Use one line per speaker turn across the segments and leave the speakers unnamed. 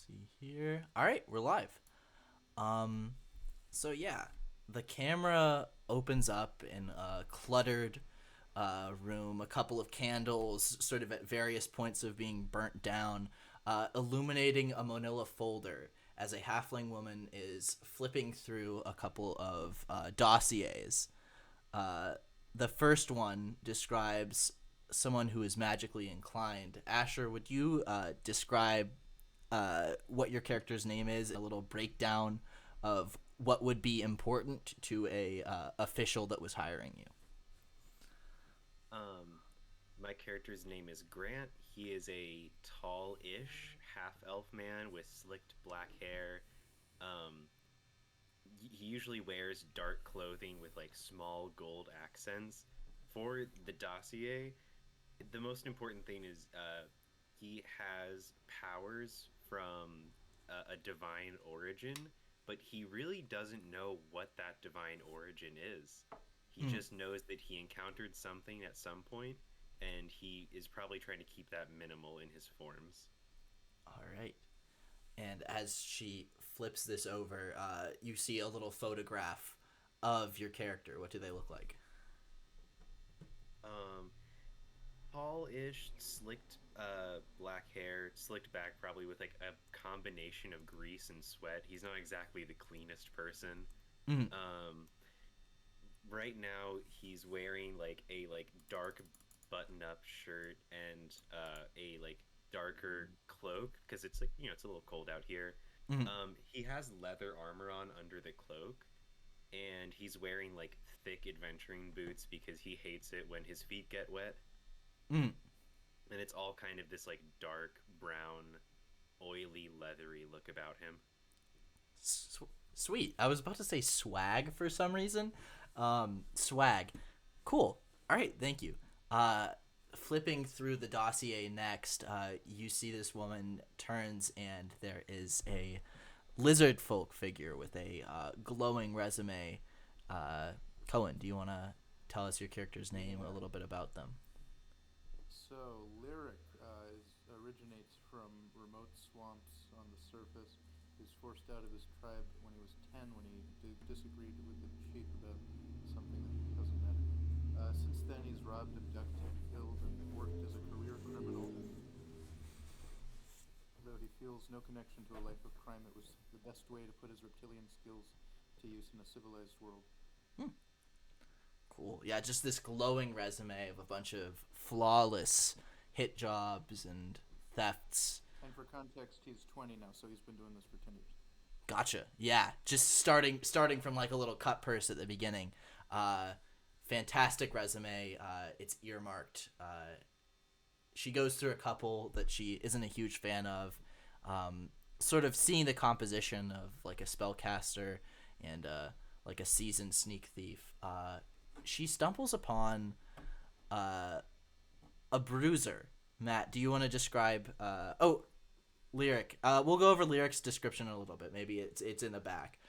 See here. All right, we're live. Um, so yeah, the camera opens up in a cluttered room. A couple of candles, sort of at various points of being burnt down, illuminating a Manila folder as a halfling woman is flipping through a couple of dossiers. Uh, the first one describes someone who is magically inclined. Asher, would you describe what your character's name is? A little breakdown of what would be important to a official that was hiring you.
Um, my character's name is Grant. He is a tall-ish half-elf man with slicked black hair. Um, he usually wears dark clothing with like small gold accents. For the dossier, the most important thing is he has powers from a divine origin, but he really doesn't know what that divine origin is. He
Mm,
just knows that he encountered something at some point, and he is probably trying to keep that minimal in his forms.
all right. And as she flips this over, you see a little photograph of your character. What do they look like?
Um, Tall-ish, slicked black hair, slicked back probably with like a combination of grease and sweat. He's not exactly the cleanest person.
Mm,
Um, right now he's wearing like a like dark button-up shirt and a like darker cloak because it's like it's a little cold out here.
mm,
He has leather armor on under the cloak, and he's wearing like thick adventuring boots because he hates it when his feet get wet.
mm.
And it's all kind of this like dark brown, oily, leathery look about him.
Sweet. I was about to say swag for some reason. Swag. Cool. All right. Thank you. Uh, Flipping through the dossier next, you see this woman turns and there is a lizard folk figure with a glowing resume. Cohen, do you want to tell us your character's name, a
Yeah.
little bit about them?
So Lyric originates from remote swamps on the surface. He was forced out of his tribe when he was 10 when he disagreed with the chief about something that doesn't matter. Since then, he's robbed, abducted, killed, and worked as a career criminal. Though he feels no connection to a life of crime, it was the best way to put his reptilian skills to use in a civilized world.
Hmm. Cool. Yeah, just this glowing resume of a bunch of flawless hit jobs and thefts.
And for context, he's 20 now, so he's been doing this for 10 years.
Gotcha. Yeah, just starting from like a little cut purse at the beginning. Uh, Fantastic resume. It's earmarked. She goes through a couple that she isn't a huge fan of. Sort of seeing the composition of like a spellcaster and like a seasoned sneak thief. She stumbles upon uh, a bruiser. Matt, do you want to describe? Lyric. We'll go over Lyric's description in a little bit. Maybe it's in the back.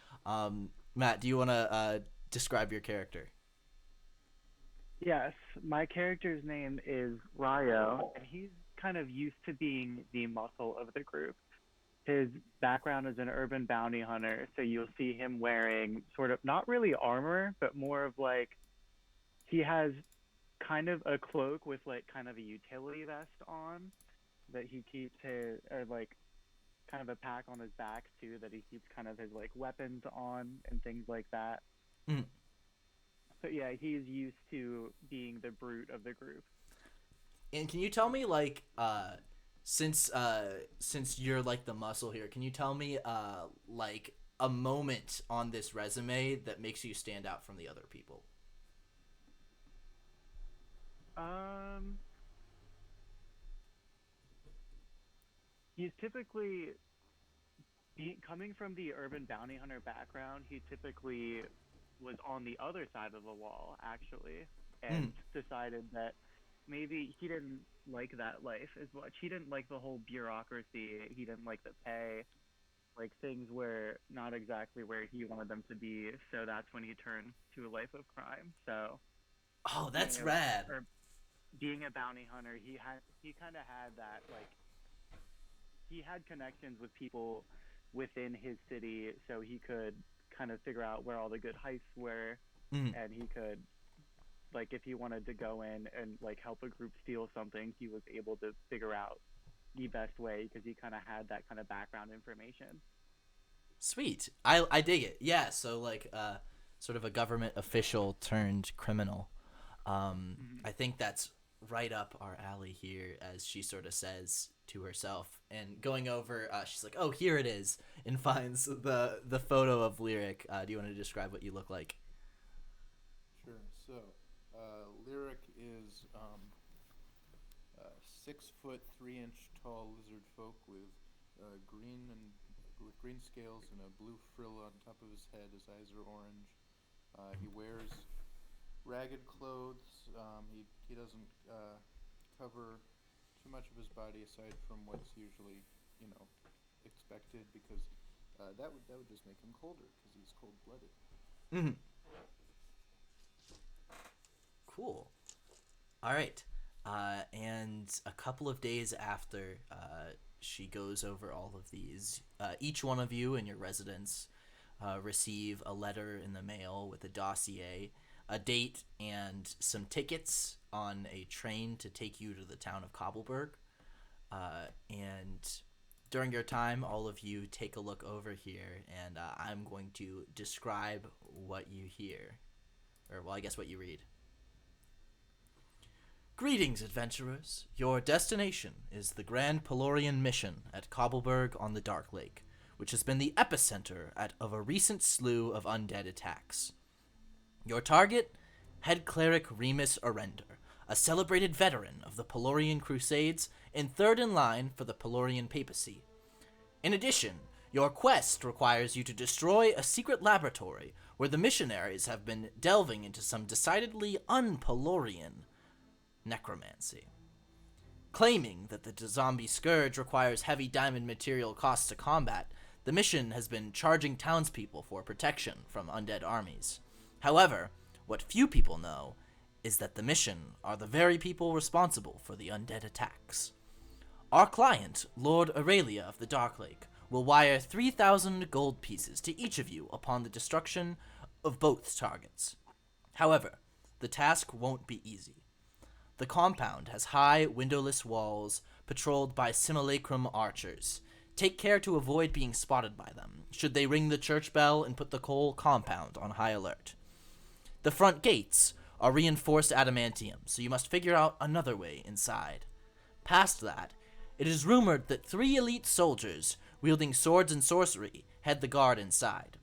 Matt, do you want to describe your character?
Yes, my character's name is Ryo, and he's kind of used to being the muscle of the group. His background is an urban bounty hunter, so you'll see him wearing sort of not really armor, but more of like he has kind of a cloak with like kind of a utility vest on that he keeps his or like kind of a pack on his back too that he keeps kind of his like weapons on and things like that.
Mm.
So yeah, he's used to being the brute of the group.
And can you tell me like since you're like the muscle here, can you tell me like a moment on this resume that makes you stand out from the other people?
Um, he's typically coming from the urban bounty hunter background. He typically was on the other side of the wall actually,
Mm.
and decided that maybe he didn't like that life as much. He didn't like the whole bureaucracy. He didn't like the pay. Like things were not exactly where he wanted them to be. So that's when he turned to a life of crime. So
Oh,
being
that's rad.
a or being a bounty hunter, he kind of had that like he he had connections with people within his city, so he could kind of figure out where all the good heists were,
Mm.
and he could, like, if he wanted to go in and like help a group steal something, he was able to figure out the best way because he kind of had that kind of background information.
Sweet. I dig it. Yeah. So like sort of a government official turned criminal. I think that's right up our alley here, as she sort of says to herself, and going over, she's like, "Oh, here it is," and finds the photo of Lyric. Do you want to describe what you look like?
Sure. So, Lyric is 6 foot 3 inch tall lizard folk with green scales and a blue frill on top of his head. His eyes are orange. He wears ragged clothes. He doesn't cover too much of his body aside from what's usually, expected, because that would just make him colder because he's cold blooded.
Mm-hmm. Cool. All right. And a couple of days after she goes over all of these, each one of you in your residence receive a letter in the mail with a dossier, a date, and some tickets on a train to take you to the town of Cobbleburg. And during your time, all of you take a look over here, and I'm going to describe what you hear. Or, well, I guess what you read. Greetings, adventurers. Your destination is the Grand Pelorian Mission at Cobbleburg on the Dark Lake, which has been the epicenter of a recent slew of undead attacks. Your target? Head Cleric Remus Arender, a celebrated veteran of the Pelorian Crusades and third in line for the Pelorian Papacy. In addition, your quest requires you to destroy a secret laboratory where the missionaries have been delving into some decidedly un-Pelorian necromancy. Claiming that the zombie scourge requires heavy diamond material costs to combat, the mission has been charging townspeople for protection from undead armies. However, what few people know is that the mission are the very people responsible for the undead attacks. Our client, Lord Aurelia of the Dark Lake, will wire 3,000 gold pieces to each of you upon the destruction of both targets. However, the task won't be easy. The compound has high, windowless walls, patrolled by simulacrum archers. Take care to avoid being spotted by them, should they ring the church bell and put the whole compound on high alert. The front gates are reinforced adamantium, so you must figure out another way inside. Past that, it is rumored that 3 elite soldiers, wielding swords and sorcery, head the guard inside.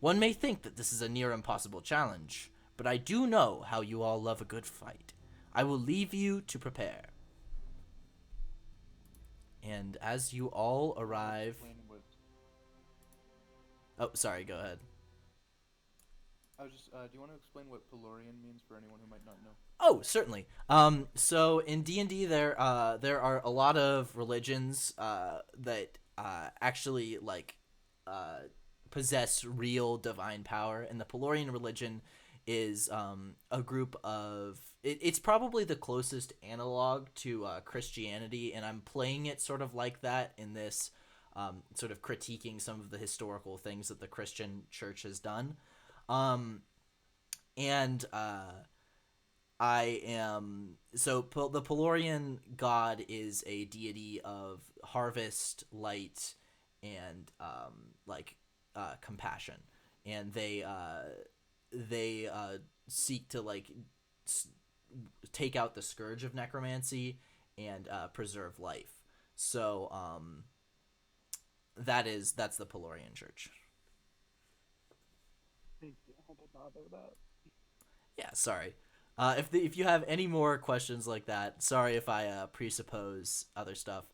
One may think that this is a near impossible challenge, but I do know how you all love a good fight. I will leave you to prepare. And as you all arrive... Oh, sorry, go ahead.
I was just, do you want to explain what Pelorian means for anyone who might not know?
Oh, certainly. So in D&D there are a lot of religions that actually possess real divine power, and the Pelorian religion is a group of it's probably the closest analog to Christianity, and I'm playing it sort of like that in this sort of critiquing some of the historical things that the Christian church has done. The Pelorian god is a deity of harvest, light, and compassion, and they seek to take out the scourge of necromancy and preserve life. So that's the Pelorian church.
Thank you. I did not know that.
Yeah, sorry. If you have any more questions like that, sorry if I presuppose other stuff.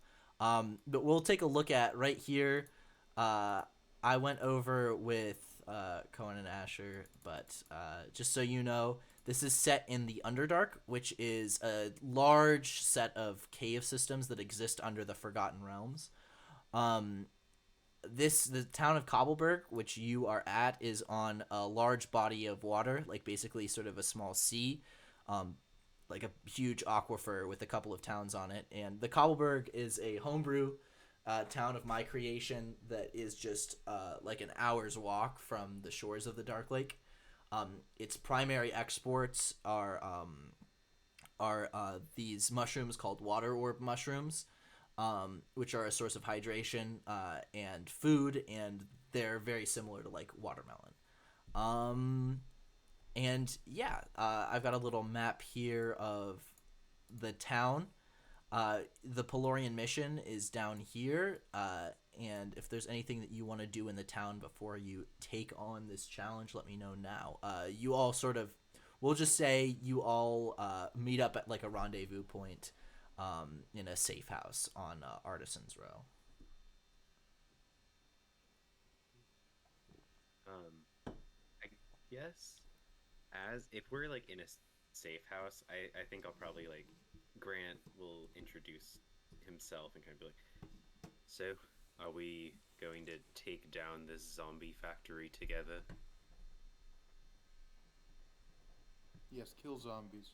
But we'll take a look at right here. I went over with Cohen and Asher, but just so you know, this is set in the Underdark, which is a large set of cave systems that exist under the Forgotten Realms. The town of Cobbleburg, which you are at, is on a large body of water, like basically sort of a small sea, like a huge aquifer with a couple of towns on it. And the Cobbleburg is a homebrew town of my creation that is just like an hour's walk from the shores of the Dark Lake. Its primary exports are these mushrooms called water orb mushrooms, which are a source of hydration and food, and they're very similar to like watermelon. And yeah, I've got a little map here of the town. The Pelorian mission is down here, and if there's anything that you want to do in the town before you take on this challenge, let me know now. You all sort of, we'll just say you all meet up at like a rendezvous point in a safe house on Artisan's Row.
I guess as if we're like in a safe house, I think I'll probably like Grant will introduce himself and kind of be like, so are we going to take down this zombie factory together?
Yes, kill zombies.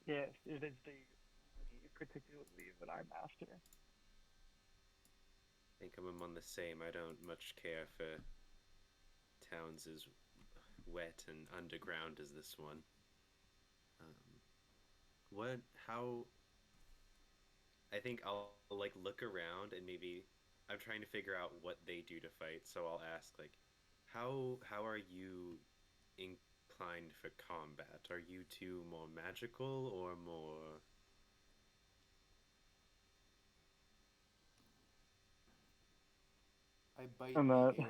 Yes, it is the particularly that I master.
I think I'm on the same. I don't much care for towns as wet and underground as this one. What? How? I think I'll like look around and maybe I'm trying to figure out what they do to fight. So I'll ask like, how are you inclined for combat? Are you two more magical or more?
I bite
I'm
the
not.
air.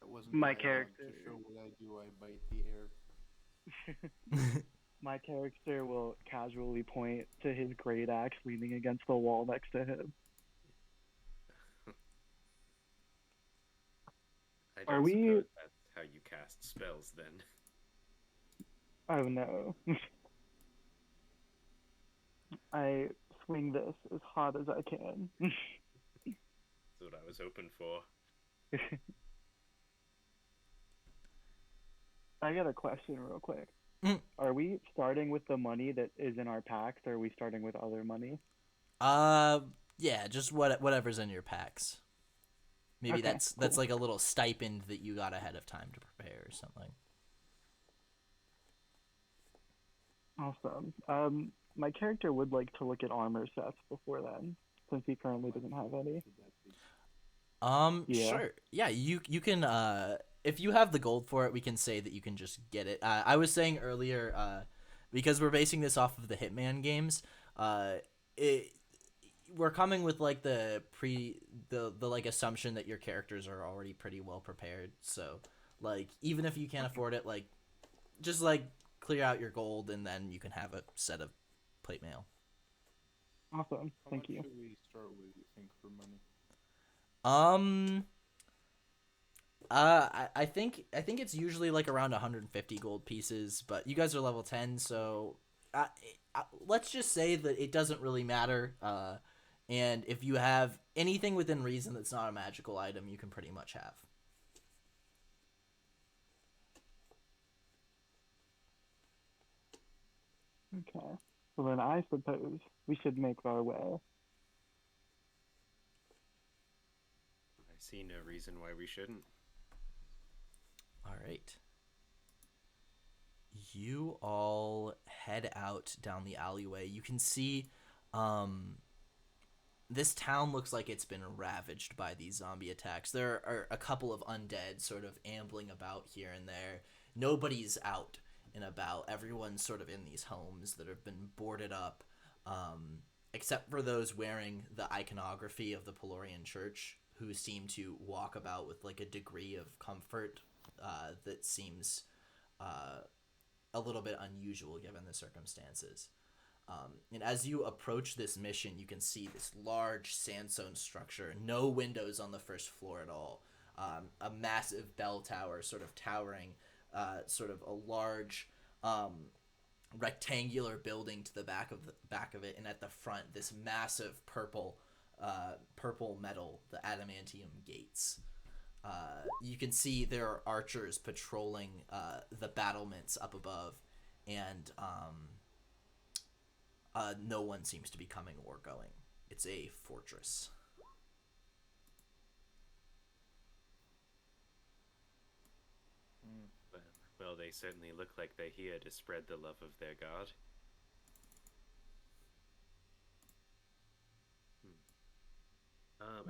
That wasn't
My
dialogue.
character.
To show what I do, I bite the air.
My character will casually point to his great axe leaning against the wall next to him.
I
Are
don't
we-
suppose that's how you cast spells then.
Oh no. I swing this as hot as I can.
That's what I was hoping for.
I got a question real quick.
Mm.
Are we starting with the money that is in our packs, or are we starting with other money?
Yeah, just whatever's in your packs. Maybe
Okay,
that's
cool.
like a little stipend that you got ahead of time to prepare or something.
Awesome. My character would like to look at armor sets before then, since he currently doesn't have any. Yeah.
Sure. Yeah, you can if you have the gold for it, we can say that you can just get it. I was saying earlier because we're basing this off of the Hitman games, we're coming with like the like assumption that your characters are already pretty well prepared. So, like even if you can't afford it, like just like clear out your gold and then you can have a set of plate mail.
Awesome.
How
Thank
much
you.
should we start with, you think, for money?
I think it's usually like around 150 gold pieces, but you guys are level 10, so let's just say that it doesn't really matter. And if you have anything within reason that's not a magical item, you can pretty much have.
Okay. Well, then I suppose we should make our way.
I see no reason why we shouldn't.
All right. You all head out down the alleyway. You can see this town looks like it's been ravaged by these zombie attacks. There are a couple of undead sort of ambling about here and there. Nobody's out and about. Everyone's sort of in these homes that have been boarded up, except for those wearing the iconography of the Pelorian Church, who seem to walk about with like a degree of comfort that seems a little bit unusual given the circumstances. And as you approach this mission, you can see this large sandstone structure, no windows on the first floor at all, a massive bell tower sort of towering, sort of a large rectangular building to the back of it, and at the front, this massive purple metal, the adamantium gates. You can see there are archers patrolling the battlements up above, and No one seems to be coming or going. It's a fortress.
Mm.
Well, well, they certainly look like they're here to spread the love of their god.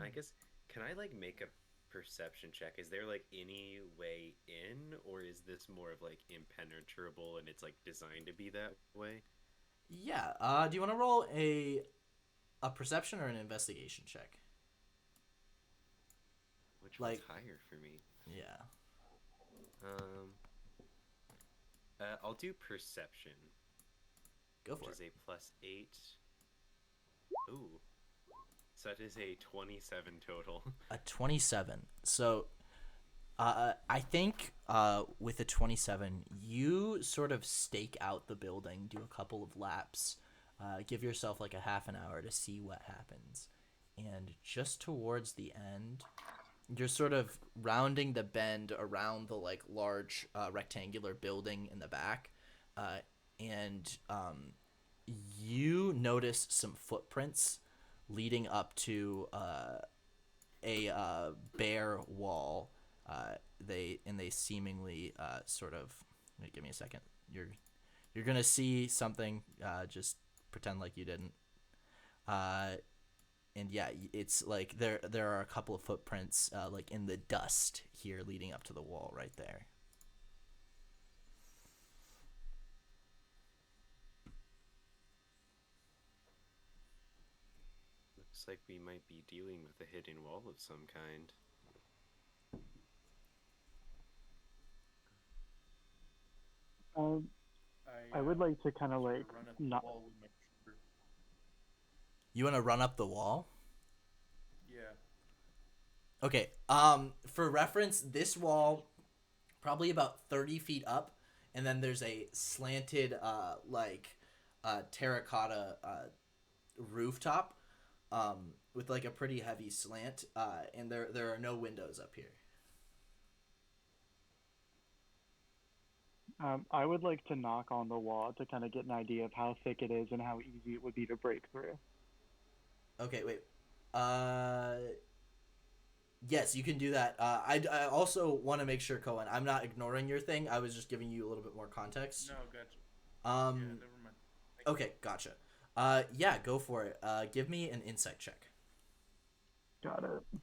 I guess can I like make a perception check? Is there like any way in, or is this more of like impenetrable and it's like designed to be that way?
Yeah. Do you want to roll a perception or an investigation check?
Which one's
Like,
higher for me?
yeah.
Um, I'll do perception,
Go
which
for it.
is a +8. Ooh, so that is a 27 total.
A 27. So, I think with a 27, you sort of stake out the building, do a couple of laps, give yourself like a half an hour to see what happens. And just towards the end, you're sort of rounding the bend around the like large rectangular building in the back, uh, and you notice some footprints leading up to a bare wall. They seemingly sort of. Wait, give me a second. You're gonna see something. Just pretend like you didn't. Uh, and yeah, it's like there are a couple of footprints like in the dust here leading up to the wall right there.
Looks like we might be dealing with a hidden wall of some kind.
Um,
I
I would like to kind of
sort
like
of run at the
not.
wall with my shoulder.
You want to run up the wall?
Yeah.
Okay. For reference, this wall probably about 30 feet up, and then there's a slanted terracotta rooftop with like a pretty heavy slant, and there are no windows up here.
I would like to knock on the wall to kind of get an idea of how thick it is and how easy it would be to break through.
Okay, wait. Uh, yes, you can do that. I also want to make sure, Cohen, I'm not ignoring your thing. I was just giving you a little bit more context.
No, gotcha. Yeah,
Um,
never mind.
okay, gotcha. Yeah, go for it. Give me an insight check.
Got it.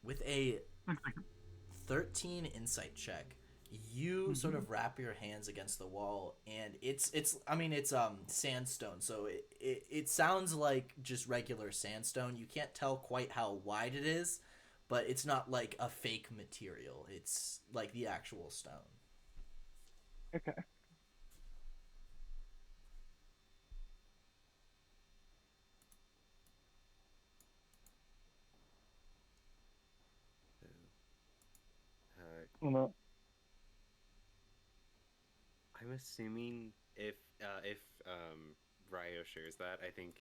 With a 13 insight check, you sort
Mm-hmm.
of wrap your hands against the wall, and it's I mean it's sandstone, so it sounds like just regular sandstone. You can't tell quite how wide it is, but it's not like a fake material. It's like the actual stone.
Okay.
So, uh,
Well,
I'm assuming if Ryo shares that, I think